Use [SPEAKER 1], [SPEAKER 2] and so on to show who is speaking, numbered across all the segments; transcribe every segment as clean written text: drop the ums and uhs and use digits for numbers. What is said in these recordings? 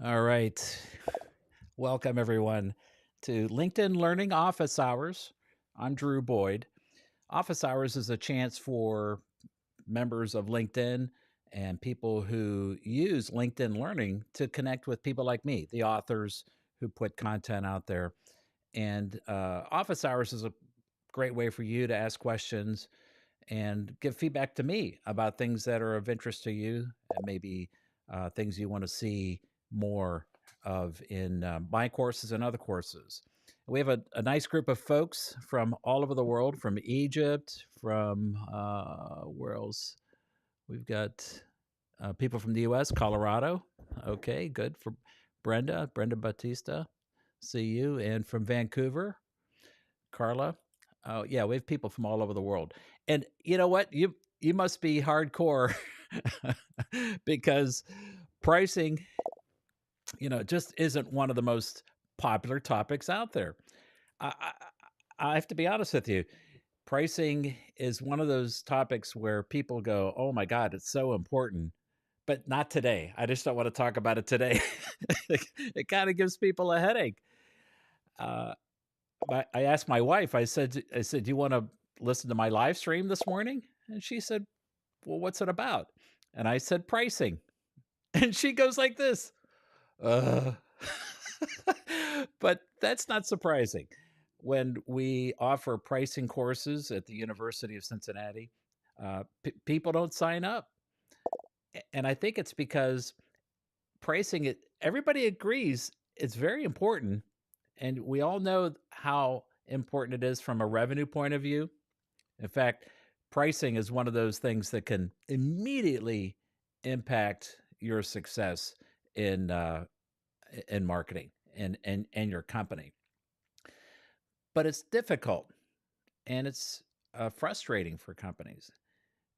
[SPEAKER 1] All right. Welcome, everyone, to LinkedIn Learning Office Hours. I'm Drew Boyd. Office Hours is a chance for members of LinkedIn and people who use LinkedIn Learning to connect with people like me, the authors who put content out there. And Office Hours is a great way for you to ask questions and give feedback to me about things that are of interest to you and maybe things you want to see more of in my courses and other courses. We have a nice group of folks from all over the world, from Egypt, from where else? We've got people from the US, Colorado. Okay, good for Brenda Batista. See you. And from Vancouver, Carla. Oh yeah, we have people from all over the world. And you know what? You must be hardcore because pricing, just isn't one of the most popular topics out there. I, I I have to be honest with you. Pricing is one of those topics where people go, "Oh my God, it's so important," but not today. I just don't want to talk about it today. It kind of gives people a headache. Uh, I asked my wife. "Do you want to listen to my live stream this morning?" And she said, "Well, what's it about?" And I said, "Pricing." And she goes like this, "Uh." But that's not surprising. When we offer pricing courses at the University of Cincinnati, people don't sign up, and I think it's because pricing it. Everybody agrees it's very important, and we all know how important it is from a revenue point of view. In fact, pricing is one of those things that can immediately impact your success in in marketing and your company. But it's difficult and it's frustrating for companies.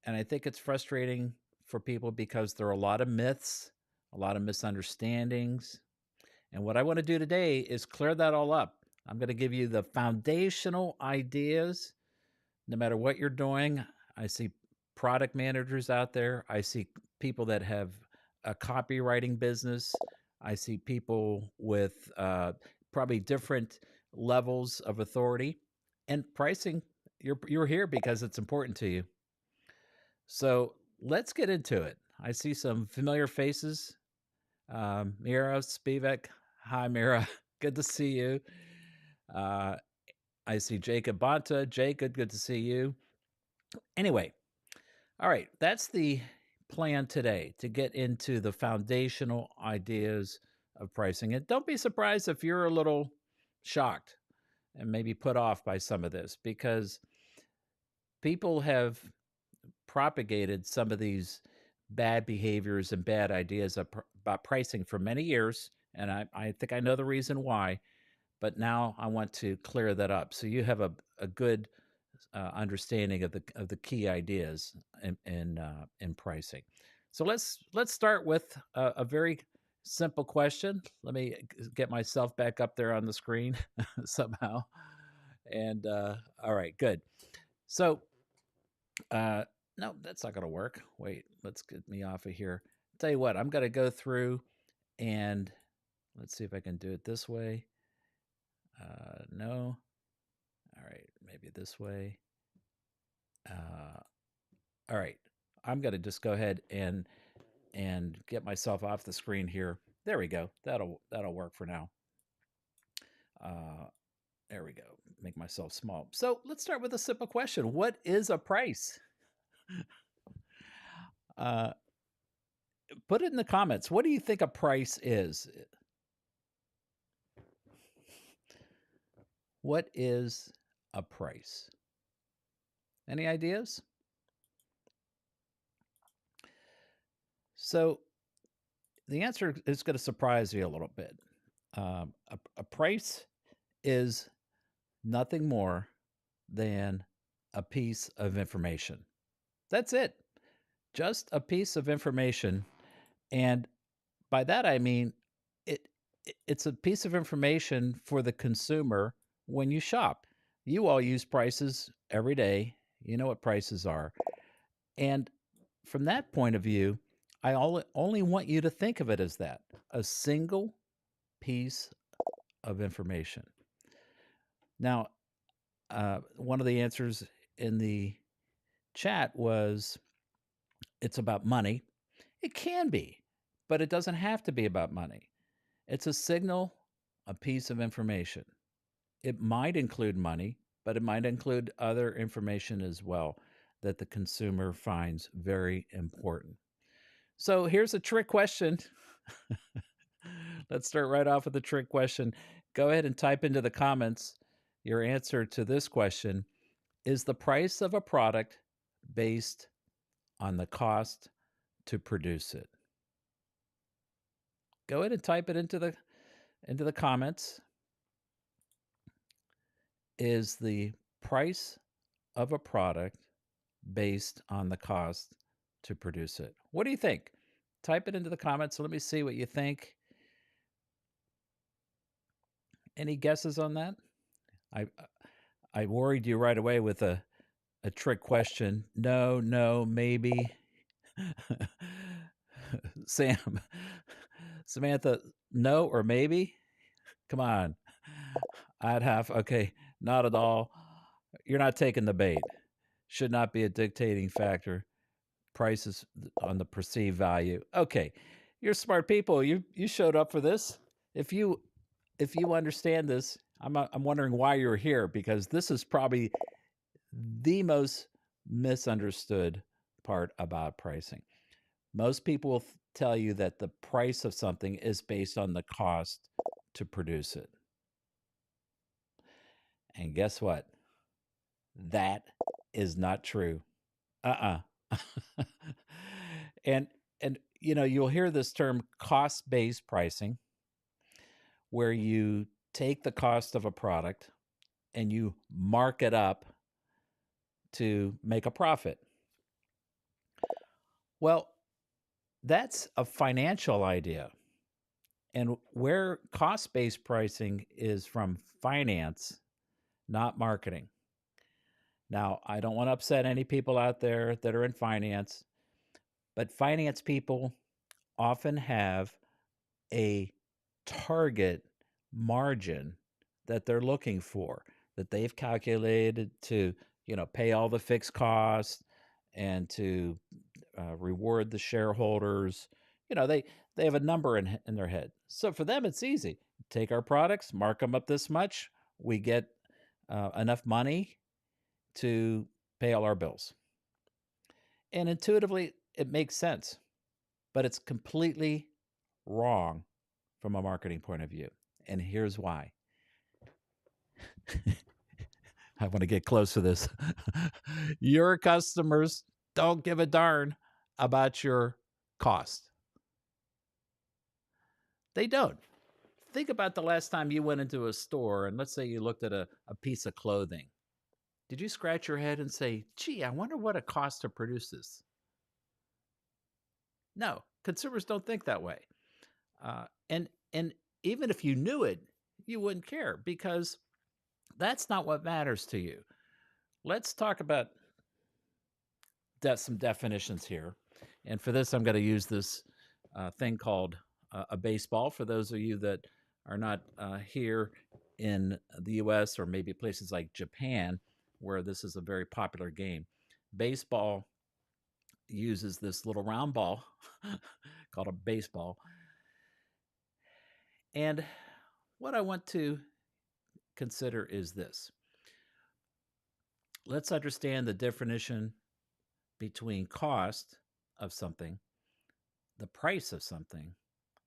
[SPEAKER 1] And I think it's frustrating for people because there are a lot of myths, a lot of misunderstandings. And what I want to do today is clear that all up. I'm going to give you the foundational ideas no matter what you're doing. I see product managers out there. I see people that have a copywriting business. I see people with probably different levels of authority and pricing. You're here because it's important to you. So let's get into it. I see some familiar faces. Mira Spivak. Hi, Mira. Good to see you. Uh, I see Jacob Bonta. Jake, good to see you. Anyway, all right, that's the plan today to get into the foundational ideas of pricing. And don't be surprised if you're a little shocked and maybe put off by some of this because people have propagated some of these bad behaviors and bad ideas about pricing for many years. And I think I know the reason why, but now I want to clear that up. So you have a good understanding of the key ideas in pricing. So let's start with a very simple question. Let me get myself back up there on the screen somehow. And all right, good. So uh, no, that's not going to work. Wait, let's get me off of here. Tell you what, I'm going to go through and let's see if I can do it this way. No. All right, maybe this way. All right, I'm going to just go ahead and get myself off the screen here. There we go. That'll work for now. Uh, there we go. Make myself small. So let's start with a simple question. What is a price? Uh, put it in the comments. What do you think a price is? What is a price? Any ideas? So the answer is going to surprise you a little bit. A price is nothing more than a piece of information. That's it. Just a piece of information. And by that, I mean it, it's a piece of information for the consumer when you shop. You all use prices every day. You know what prices are. And from that point of view, I only want you to think of it as that, a single piece of information. Now, one of the answers in the chat was it's about money. It can be, but it doesn't have to be about money. It's a signal, a piece of information. It might include money, but it might include other information as well that the consumer finds very important. So here's a trick question. Let's start right off with a trick question. Go ahead and type into the comments your answer to this question. Is the price of a product based on the cost to produce it? Go ahead and type it into the comments. Is the price of a product based on the cost to produce it? What do you think? Type it into the comments. Let me see what you think. Any guesses on that? I worried you right away with a trick question. No, no, maybe. Sam, Samantha, no or maybe? Come on. Okay, not at all. You're not taking the bait. Should not be a dictating factor. Prices on the perceived value. Okay, you're smart people. You showed up for this. If you understand this, I'm wondering why you're here, because this is probably the most misunderstood part about pricing. Most people will tell you that the price of something is based on the cost to produce it. And guess what? That is not true. Uh-uh. and you'll hear this term cost-based pricing, where you take the cost of a product and you mark it up to make a profit. Well, that's a financial idea. And where cost-based pricing is from finance, not marketing. Now, I don't want to upset any people out there that are in finance, but finance people often have a target margin that they're looking for, that they've calculated to, pay all the fixed costs and to reward the shareholders. They have a number in their head. So for them, it's easy. Take our products, mark them up this much. We get enough money to pay all our bills. And intuitively, it makes sense, but it's completely wrong from a marketing point of view. And here's why. I want to get close to this. Your customers don't give a darn about your cost. They don't. Think about the last time you went into a store and let's say you looked at a piece of clothing. Did you scratch your head and say, gee, I wonder what it costs to produce this? No, consumers don't think that way. And even if you knew it, you wouldn't care, because that's not what matters to you. Let's talk about some definitions here. And for this, I'm going to use this thing called a baseball. For those of you that are not here in the US or maybe places like Japan, where this is a very popular game, baseball uses this little round ball called a baseball. And what I want to consider is this. Let's understand the definition between cost of something, the price of something,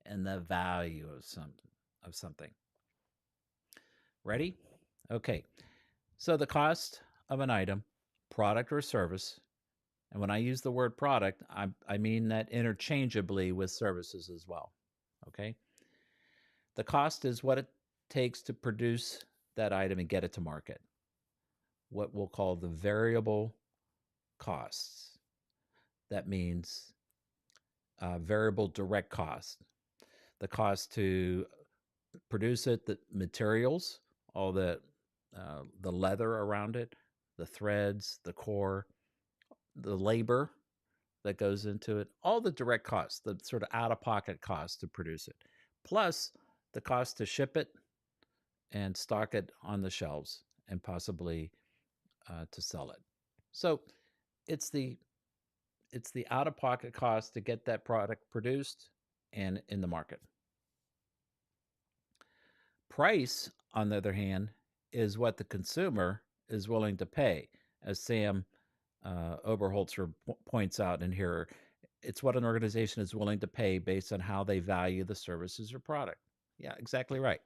[SPEAKER 1] and the value of something. Ready? Okay. So the cost of an item, product, or service, and when I use the word product, I mean that interchangeably with services as well. Okay? The cost is what it takes to produce that item and get it to market, what we'll call the variable costs. That means variable direct cost. The cost to produce it, the materials, all the leather around it, the threads, the core, the labor that goes into it, all the direct costs, the sort of out of pocket cost to produce it, plus the cost to ship it and stock it on the shelves and possibly to sell it. So it's the out of pocket cost to get that product produced and in the market. Price, on the other hand, is what the consumer is willing to pay, as Sam Oberholzer points out in here. It's what an organization is willing to pay based on how they value the services or product. Yeah, exactly right.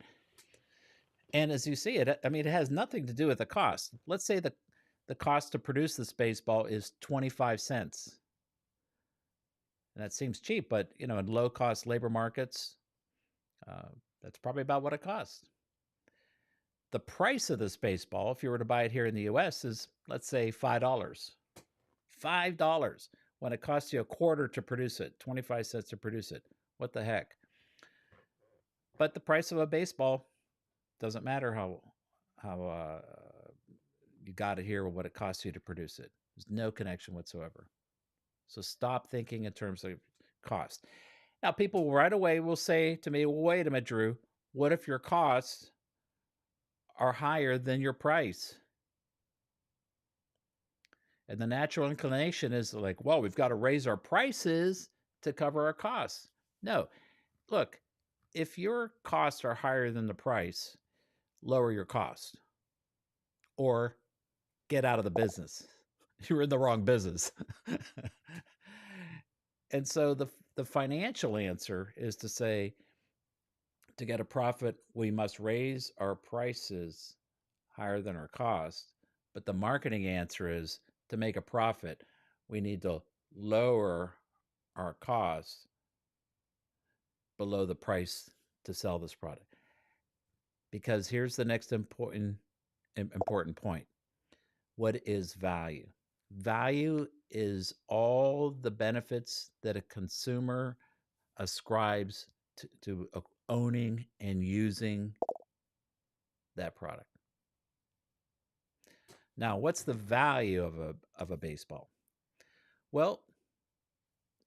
[SPEAKER 1] And as you see it, I mean, it has nothing to do with the cost. Let's say the cost to produce this baseball is 25 cents. And that seems cheap, but in low cost labor markets, that's probably about what it costs. The price of this baseball, if you were to buy it here in the US, is, let's say, $5. $5 when it costs you a quarter to produce it, 25 cents to produce it. What the heck? But the price of a baseball doesn't matter how you got it here or what it costs you to produce it. There's no connection whatsoever. So stop thinking in terms of cost. Now, people right away will say to me, well, wait a minute, Drew, what if your costs are higher than your price? And the natural inclination is like, well, we've got to raise our prices to cover our costs. No, look, if your costs are higher than the price, lower your cost or get out of the business. You're in the wrong business. And so the financial answer is to say, to get a profit, we must raise our prices higher than our cost. But the marketing answer is, to make a profit, we need to lower our costs below the price to sell this product. Because here's the next important point. What is value? Value is all the benefits that a consumer ascribes to owning and using that product. Now, what's the value of a baseball? Well,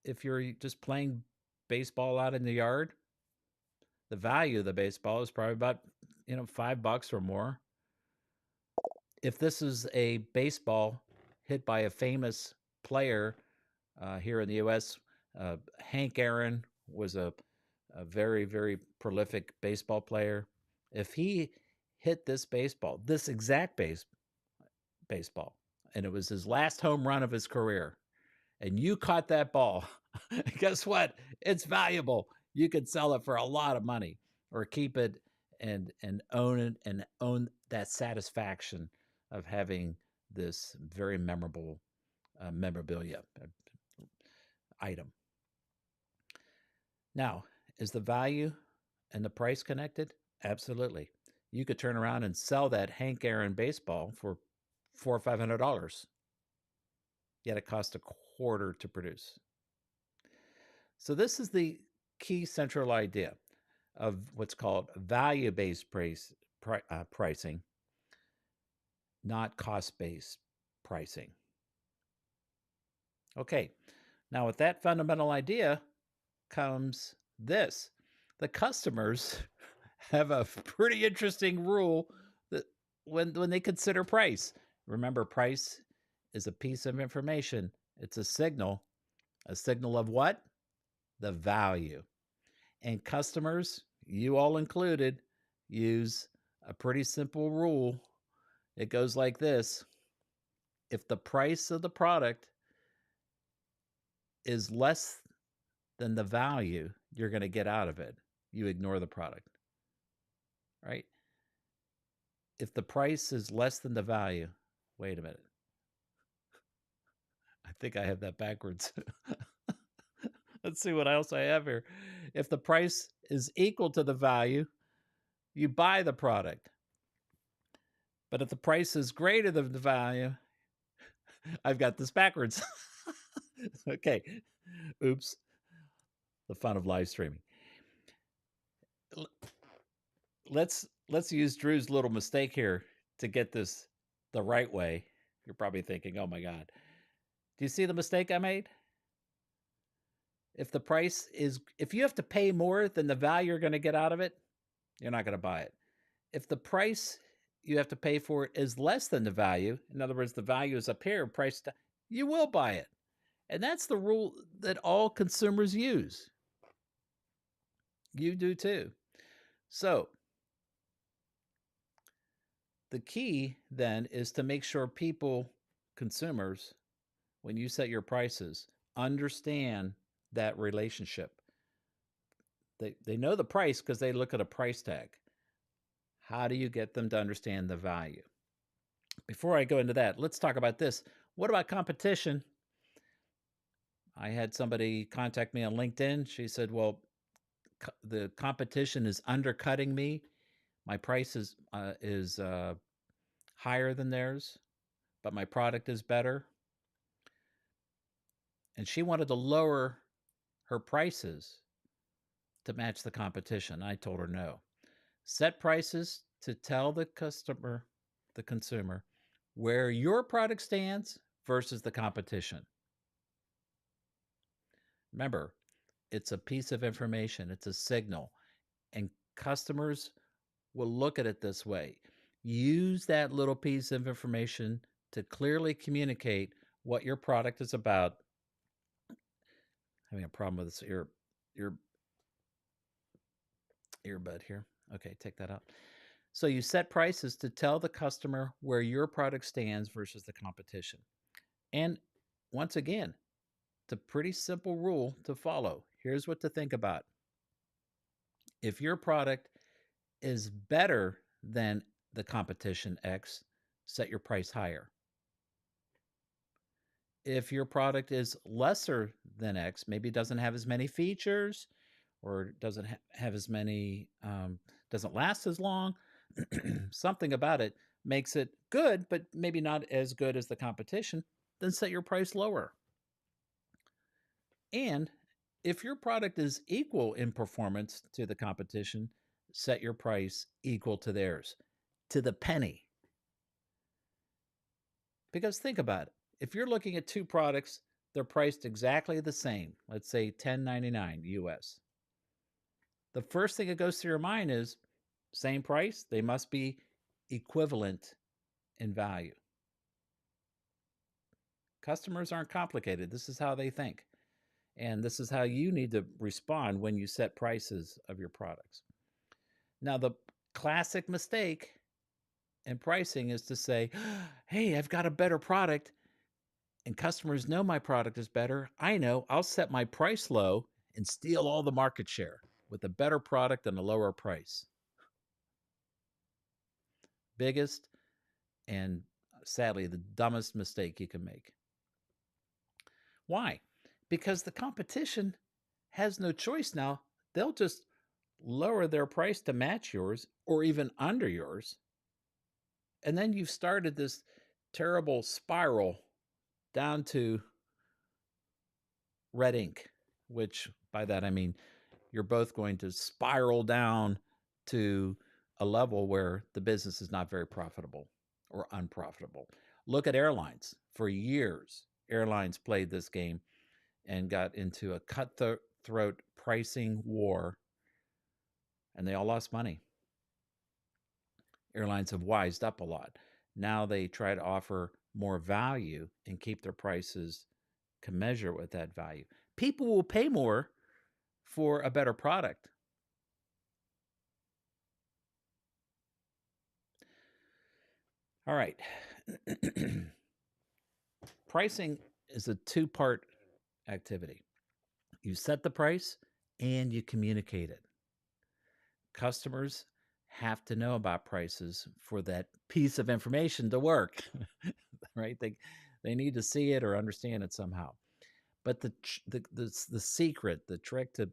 [SPEAKER 1] if you're just playing baseball out in the yard, the value of the baseball is probably about $5 or more. If this is a baseball hit by a famous player here in the U.S., Hank Aaron was a very, very prolific baseball player. If he hit this baseball, this exact baseball, and it was his last home run of his career, and you caught that ball, guess what? It's valuable. You could sell it for a lot of money or keep it and own it and own that satisfaction of having this very memorable memorabilia item. Now, is the value and the price connected? Absolutely. You could turn around and sell that Hank Aaron baseball for $400 or $500, yet it cost a quarter to produce. So this is the key central idea of what's called value-based pricing, not cost-based pricing. Okay, now with that fundamental idea comes this. The customers have a pretty interesting rule that when they consider price. Remember, price is a piece of information. It's a signal of what? The value. And customers, you all included, use a pretty simple rule. It goes like this. If the price of the product is less than the value you're going to get out of it, you ignore the product. Right? If the price is less than the value, wait a minute. I think I have that backwards. Let's see what else I have here. If the price is equal to the value, you buy the product. But if the price is greater than the value, I've got this backwards. Okay. Oops. The fun of live streaming. Let's use Drew's little mistake here to get this the right way. You're probably thinking, oh my God. Do you see the mistake I made? If you have to pay more than the value you're going to get out of it, you're not going to buy it. If the price you have to pay for it is less than the value, in other words, the value is up here, you will buy it. And that's the rule that all consumers use. You do too. So the key then is to make sure consumers, when you set your prices, understand that relationship. They know the price because they look at a price tag. How do you get them to understand the value? Before I go into that, let's talk about this. What about competition? I had somebody contact me on LinkedIn. She said, well, the competition is undercutting me. My price is higher than theirs, but my product is better. And she wanted to lower her prices to match the competition. I told her no. Set prices to tell the consumer, where your product stands versus the competition. Remember, it's a piece of information, it's a signal, and customers will look at it this way. Use that little piece of information to clearly communicate what your product is about. Having a problem with this earbud here. Okay, take that out. So you set prices to tell the customer where your product stands versus the competition. And once again, it's a pretty simple rule to follow. Here's what to think about. If your product is better than the competition X, set your price higher. If your product is lesser than X, maybe doesn't have as many features or doesn't have as many, doesn't last as long, something about it makes it good, but maybe not as good as the competition, then set your price lower. And if your product is equal in performance to the competition, set your price equal to theirs, to the penny. Because think about it. If you're looking at two products, they're priced exactly the same, let's say $10.99 US. The first thing that goes through your mind is, same price, they must be equivalent in value. Customers aren't complicated. This is how they think. And this is how you need to respond when you set prices of your products. Now, the classic mistake in pricing is to say, hey, I've got a better product and customers know my product is better. I know, I'll set my price low and steal all the market share with a better product and a lower price. Biggest and sadly the dumbest mistake you can make. Why? Because the competition has no choice now. They'll just lower their price to match yours or even under yours. And then you've started this terrible spiral down to red ink, which by that I mean you're both going to spiral down to a level where the business is not very profitable or unprofitable. Look at airlines. For years, airlines played this game and got into a cutthroat pricing war, and they all lost money. Airlines have wised up a lot. Now they try to offer more value and keep their prices commensurate with that value. People will pay more for a better product. All right. Pricing is a two-part activity. You set the price and you communicate it. Customers have to know about prices for that piece of information to work, right? They need to see it or understand it somehow. But the secret, the trick to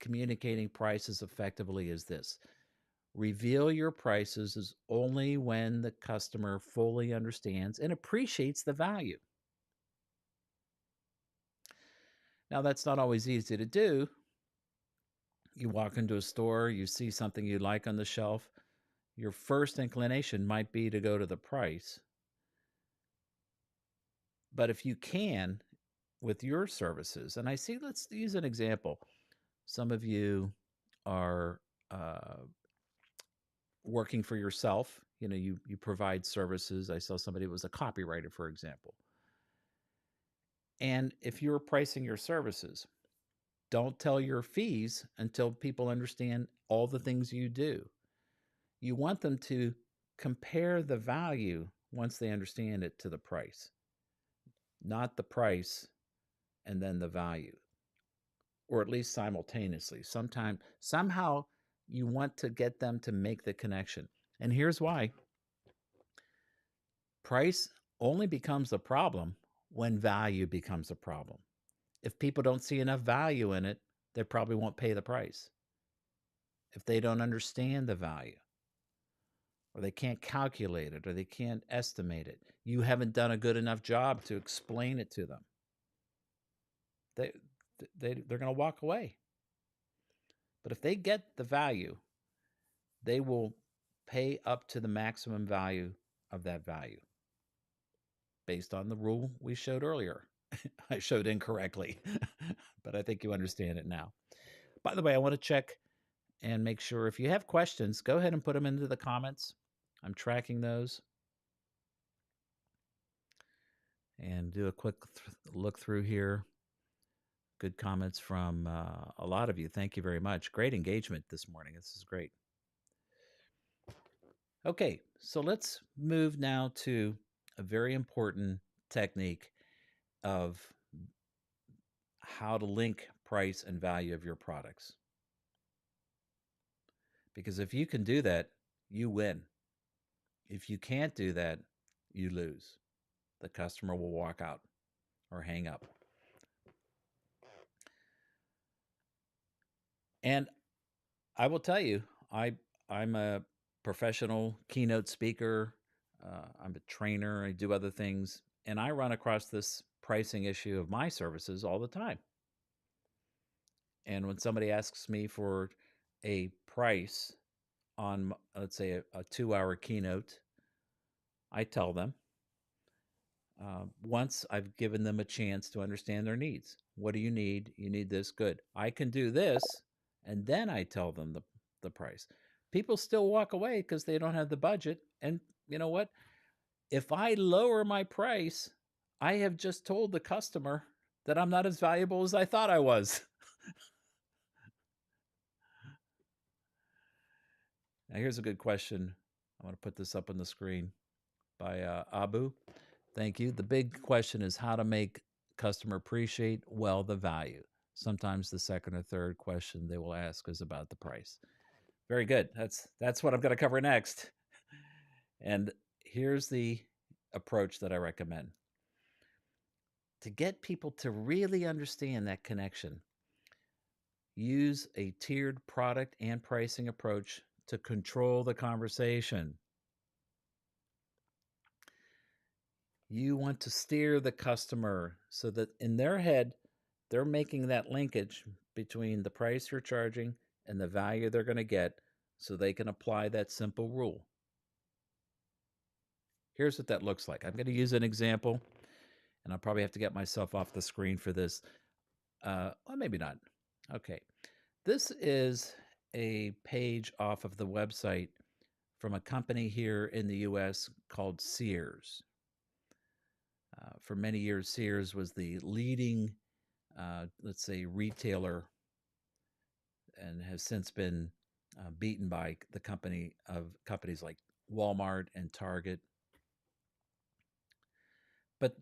[SPEAKER 1] communicating prices effectively is this. Reveal your prices only when the customer fully understands and appreciates the value. Now, that's not always easy to do. You walk into a store, you see something you like on the shelf. Your first inclination might be to go to the price. But if you can, with your services. And I see, let's use an example. Some of you are working for yourself. You provide services. I saw somebody who was a copywriter, for example. And if you're pricing your services, don't tell your fees until people understand all the things you do. You want them to compare the value once they understand it to the price, not the price and then the value, or at least simultaneously. Somehow you want to get them to make the connection. And here's why: price only becomes a problem when value becomes a problem. If people don't see enough value in it, they probably won't pay the price. If they don't understand the value, or they can't calculate it, or they can't estimate it, you haven't done a good enough job to explain it to them. They're going to walk away. But if they get the value, they will pay up to the maximum value of that value based on the rule we showed earlier. I showed incorrectly, but I think you understand it now. By the way, I want to check and make sure if you have questions, go ahead and put them into the comments. I'm tracking those. And do a quick look through here. Good comments from a lot of you. Thank you very much. Great engagement this morning. This is great. Okay, so let's move now to a very important technique of how to link price and value of your products. Because if you can do that, you win. If you can't do that, you lose. The customer will walk out or hang up. And I will tell you, I'm a professional keynote speaker. I'm a trainer. I do other things. And I run across this pricing issue of my services all the time. And when somebody asks me for a price on, let's say, a 2-hour keynote, I tell them once I've given them a chance to understand their needs. What do you need? You need this. Good. I can do this. And then I tell them the price. People still walk away because they don't have the budget. And you know what? If I lower my price, I have just told the customer that I'm not as valuable as I thought I was. Now, here's a good question. I want to put this up on the screen by Abu. Thank you. The big question is how to make customer appreciate well the value. Sometimes the second or third question they will ask is about the price. Very good. That's what I'm going to cover next. And here's the approach that I recommend. To get people to really understand that connection, use a tiered product and pricing approach to control the conversation. You want to steer the customer so that in their head, they're making that linkage between the price you're charging and the value they're going to get so they can apply that simple rule. Here's what that looks like. I'm going to use an example, and I'll probably have to get myself off the screen for this. Well, maybe not. Okay. This is a page off of the website from a company here in the U.S. called Sears. For many years, Sears was the leading, let's say, retailer, and has since been beaten by the companies like Walmart and Target. But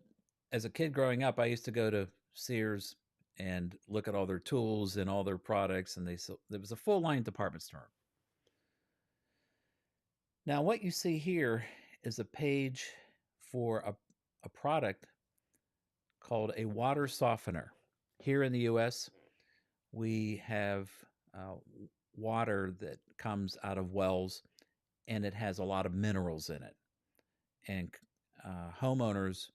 [SPEAKER 1] as a kid growing up, I used to go to Sears and look at all their tools and all their products, and there was a full line department store. Now, what you see here is a page for a product called a water softener. Here in the U.S., we have water that comes out of wells, and it has a lot of minerals in it. And homeowners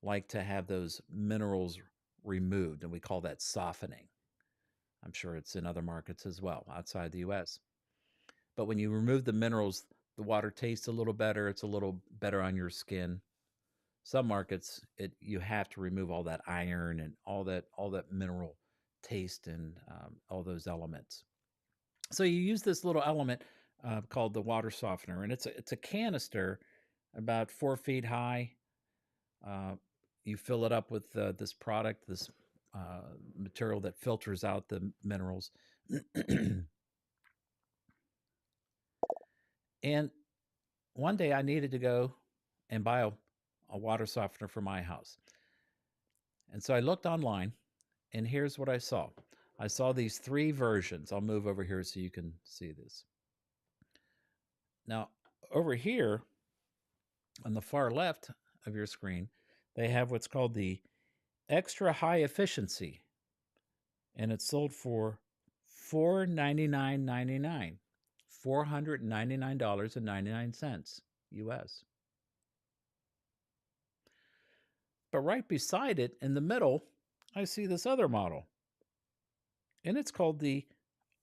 [SPEAKER 1] like to have those minerals removed, and we call that softening. I'm sure it's in other markets as well outside the U.S. But when you remove the minerals, the water tastes a little better. It's a little better on your skin. Some markets, you have to remove all that iron and all that mineral taste and all those elements. So you use this little element called the water softener, and it's a canister about 4 feet high. Uh, you fill it up with this product, this material that filters out the minerals. And one day I needed to go and buy a water softener for my house. And so I looked online, and here's what I saw. I saw these three versions. I'll move over here so you can see this. Now, over here on the far left of your screen, they have what's called the extra high efficiency, and it's sold for $499.99, $499.99 US. But right beside it in the middle, I see this other model, and it's called the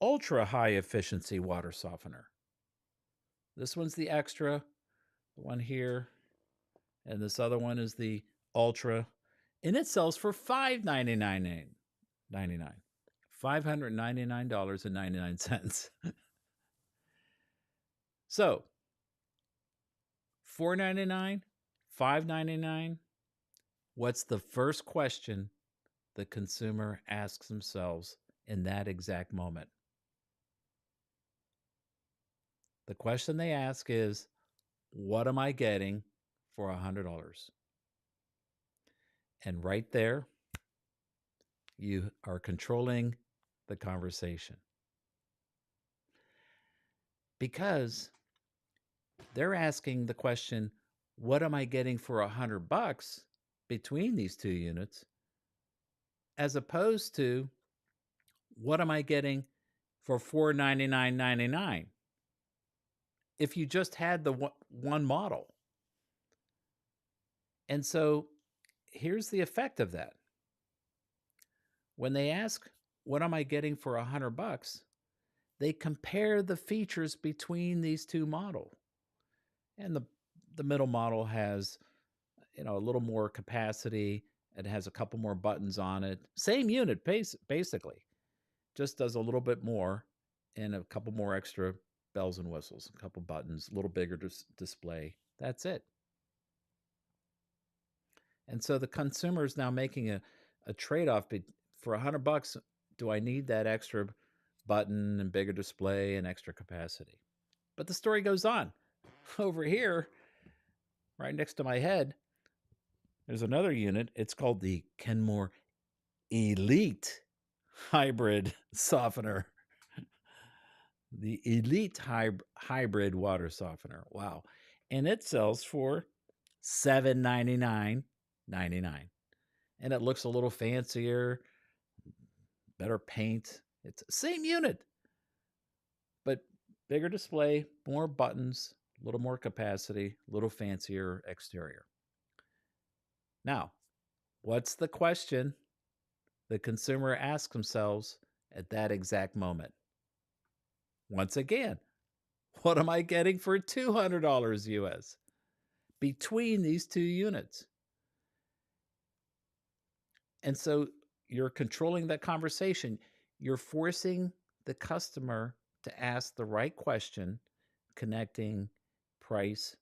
[SPEAKER 1] ultra high efficiency water softener. This one's the extra, the one here, and this other one is the ultra, and it sells for $599.99. $599.99. So, $499, $599. What's the first question the consumer asks themselves in that exact moment? The question they ask is, what am I getting for $100? And right there, you are controlling the conversation. Because they're asking the question, what am I getting for $100 between these two units, as opposed to what am I getting for $499.99 if you just had the one model. And so here's the effect of that. When they ask, what am I getting for $100? They compare the features between these two models. And the middle model has, a little more capacity. It has a couple more buttons on it. Same unit, basically. Just does a little bit more and a couple more extra bells and whistles, a couple buttons, a little bigger display. That's it. And so the consumer is now making a trade-off for $100. Do I need that extra button and bigger display and extra capacity? But the story goes on. Over here, right next to my head, there's another unit. It's called the Kenmore Elite Hybrid Softener. The Elite Hybrid Water Softener. Wow. And it sells for $799.99. And it looks a little fancier, better paint. It's the same unit, but bigger display, more buttons, a little more capacity, a little fancier exterior. Now, what's the question the consumer asks themselves at that exact moment? Once again, what am I getting for $200 US between these two units? And so you're controlling that conversation. You're forcing the customer to ask the right question, connecting price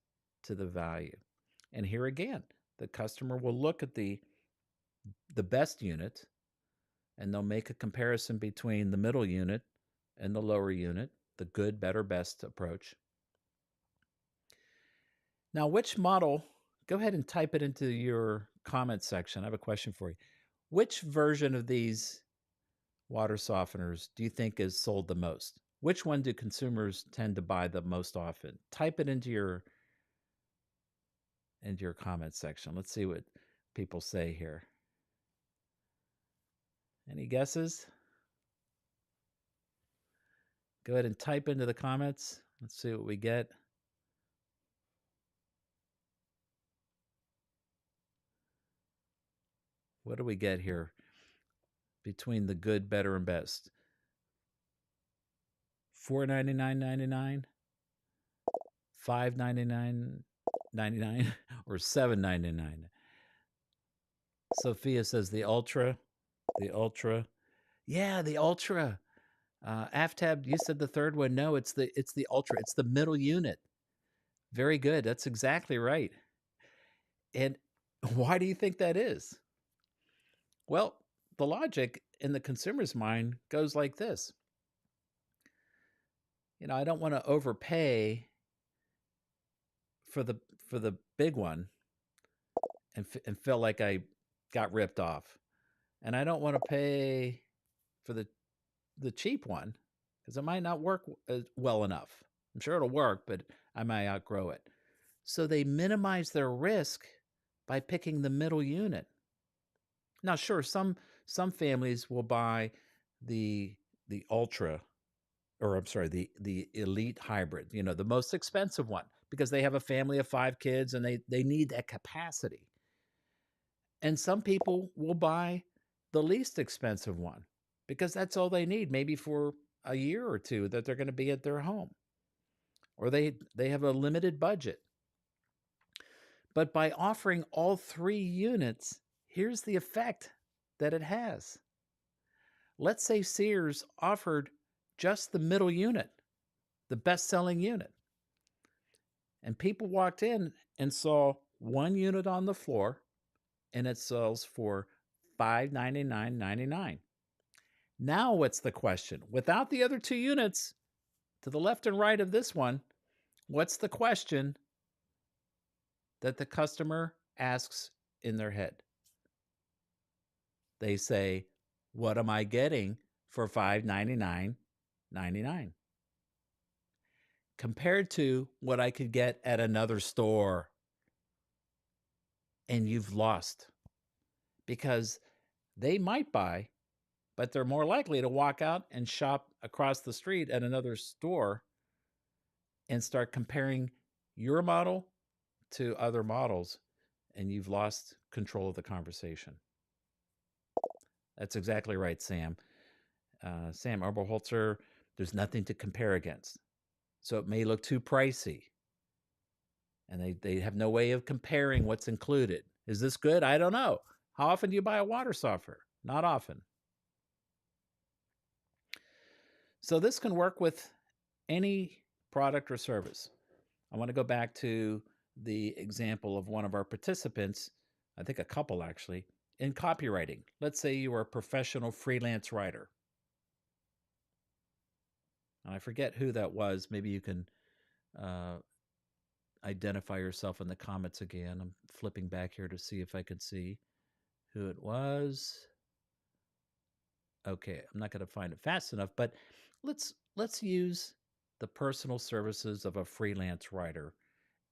[SPEAKER 1] to the value. And here again, the customer will look at the best unit, and they'll make a comparison between the middle unit and the lower unit, the good, better, best approach. Now, which model, go ahead and type it into your comment section. I have a question for you. Which version of these water softeners do you think is sold the most? Which one do consumers tend to buy the most often? Type it into your comment section. Let's see what people say here. Any guesses? Go ahead and type into the comments. Let's see what we get. What do we get here between the good, better, and best? $499.99, $599.99, or $799? Sophia says the Ultra, the Ultra. Yeah, the Ultra. Aftab, you said the third one. No, it's the Ultra. It's the middle unit. Very good. That's exactly right. And why do you think that is? Well, the logic in the consumer's mind goes like this. I don't want to overpay for the for the big one and feel like I got ripped off. And I don't want to pay for the cheap one because it might not work well enough. I'm sure it'll work, but I might outgrow it. So they minimize their risk by picking the middle unit. Now, sure, some families will buy the Ultra, or I'm sorry, the Elite Hybrid, the most expensive one, because they have a family of 5 kids and they need that capacity. And some people will buy the least expensive one because that's all they need, maybe for a year or two that they're going to be at their home, or they have a limited budget. But by offering all 3 units, here's the effect that it has. Let's say Sears offered just the middle unit, the best-selling unit. And people walked in and saw 1 unit on the floor, and it sells for $599.99. Now what's the question? Without the other 2 units, to the left and right of this one, what's the question that the customer asks in their head? They say, what am I getting for $599.99? Compared to what I could get at another store. And you've lost, because they might buy, but they're more likely to walk out and shop across the street at another store and start comparing your model to other models, and you've lost control of the conversation. That's exactly right, Sam. Sam Oberholzer, there's nothing to compare against. So it may look too pricey. And they have no way of comparing what's included. Is this good? I don't know. How often do you buy a water softener? Not often. So this can work with any product or service. I want to go back to the example of one of our participants, I think a couple actually, in copywriting. Let's say you are a professional freelance writer. And I forget who that was. Maybe you can identify yourself in the comments again. I'm flipping back here to see if I could see who it was. Okay, I'm not going to find it fast enough, but let's use the personal services of a freelance writer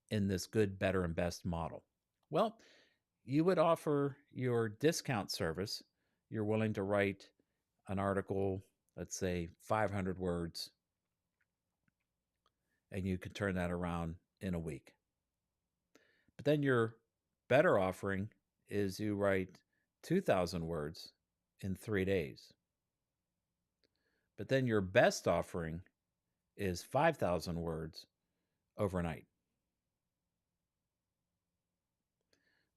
[SPEAKER 1] in this good, better, and best model. Well, you would offer your discount service. You're willing to write an article, let's say 500 words, and you can turn that around in a week. But then your better offering is you write 2,000 words in 3 days. But then your best offering is 5,000 words overnight.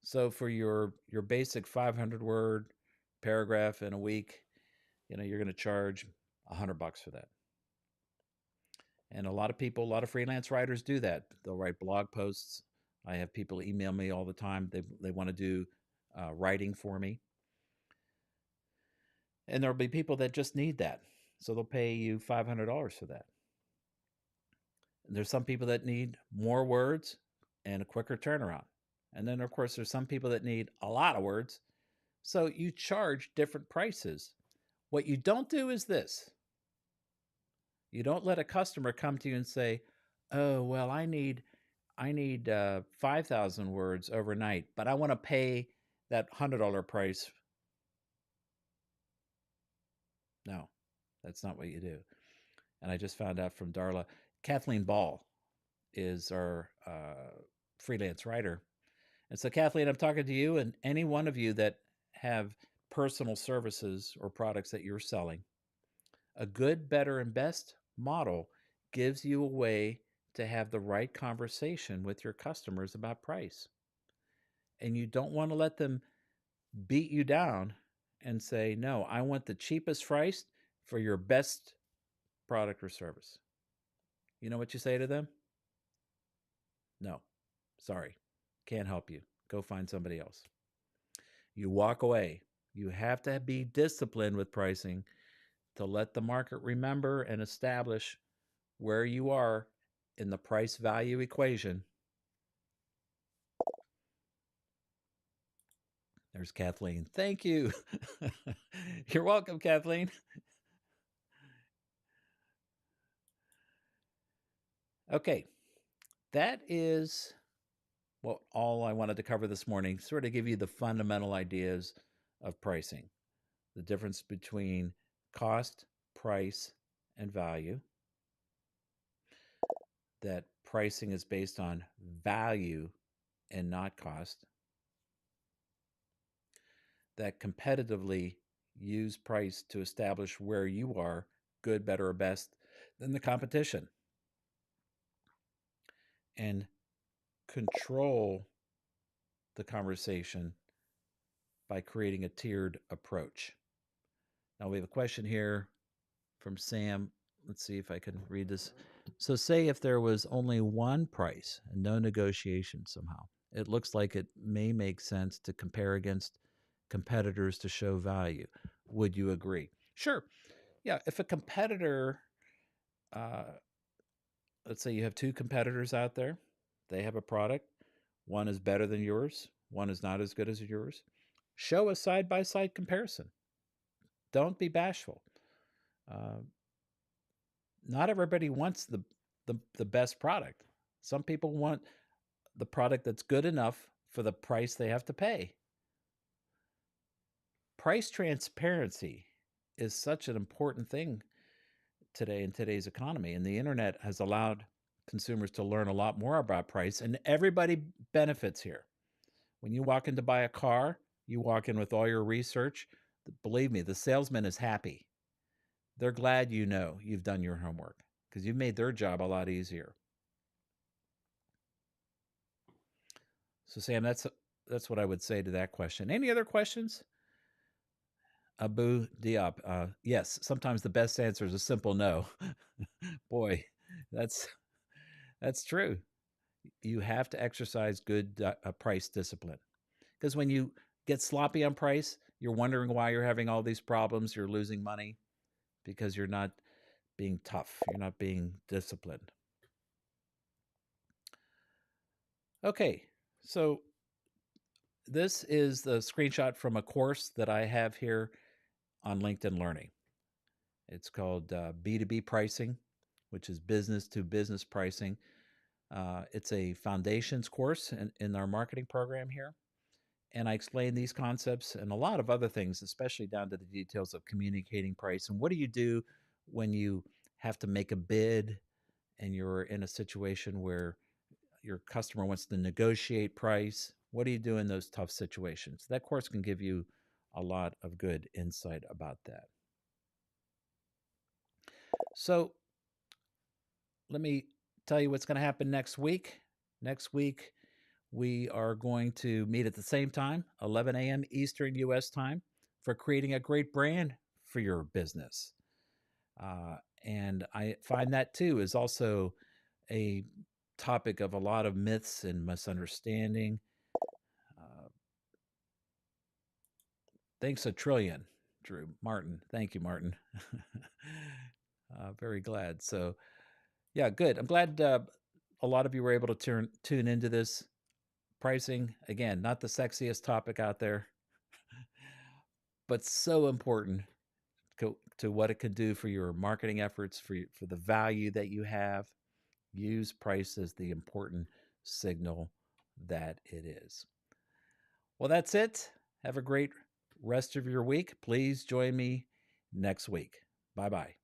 [SPEAKER 1] So for your basic 500 word paragraph in a week, you're going to charge $100 for that. And a lot of freelance writers do that. They'll write blog posts. I have people email me all the time. They want to do writing for me. And there'll be people that just need that. So they'll pay you $500 for that. And there's some people that need more words and a quicker turnaround. And then, of course, there's some people that need a lot of words. So you charge different prices. What you don't do is this. You don't let a customer come to you and say, oh, well, I need 5,000 words overnight, but I want to pay that $100 price. No, that's not what you do. And I just found out from Darla, Kathleen Ball is our freelance writer. And so, Kathleen, I'm talking to you and any one of you that have personal services or products that you're selling. A good, better, and best model gives you a way to have the right conversation with your customers about price. And you don't want to let them beat you down and say, no, I want the cheapest price for your best product or service. You know what you say to them? No, sorry, can't help you. Go find somebody else. You walk away. You have to be disciplined with pricing to let the market remember and establish where you are in the price value equation. There's Kathleen. Thank you. You're welcome, Kathleen. Okay, that is all I wanted to cover this morning, sort of give you the fundamental ideas of pricing, the difference between cost, price, and value, that pricing is based on value and not cost, that competitively use price to establish where you are good, better, or best than the competition, and control the conversation by creating a tiered approach. Now we have a question here from Sam. Let's see if I can read this. So say if there was only one price and no negotiation somehow, it looks like it may make sense to compare against competitors to show value. Would you agree? Sure. Yeah. If a competitor, let's say you have two competitors out there, they have a product, one is better than yours, one is not as good as yours. Show a side by side comparison. Don't be bashful. Not everybody wants the best product. Some people want the product that's good enough for the price they have to pay. Price transparency is such an important thing today in today's economy, and the internet has allowed consumers to learn a lot more about price, and everybody benefits here. When you walk in to buy a car, you walk in with all your research. Believe me, the salesman is happy. They're glad you know you've done your homework because you've made their job a lot easier. So Sam, that's what I would say to that question. Any other questions? Abu Diop. Yes, sometimes the best answer is a simple no. Boy, that's true. You have to exercise good price discipline, because when you get sloppy on price, you're wondering why you're having all these problems. You're losing money because you're not being tough. You're not being disciplined. Okay, so this is the screenshot from a course that I have here on LinkedIn Learning. It's called B2B Pricing, which is business to business pricing. It's a foundations course in our marketing program here. And I explain these concepts and a lot of other things, especially down to the details of communicating price. And what do you do when you have to make a bid and you're in a situation where your customer wants to negotiate price? What do you do in those tough situations? That course can give you a lot of good insight about that. So let me tell you what's going to happen next week. Next week, we are going to meet at the same time, 11 a.m. Eastern U.S. time, for creating a great brand for your business. And I find that, too, is also a topic of a lot of myths and misunderstanding. Thanks a trillion, Drew. Martin. Thank you, Martin. Very glad. So, yeah, good. I'm glad a lot of you were able to tune into this. Pricing, again, not the sexiest topic out there, but so important to what it could do for your marketing efforts, for the value that you have. Use price as the important signal that it is. Well, that's it. Have a great rest of your week. Please join me next week. Bye-bye.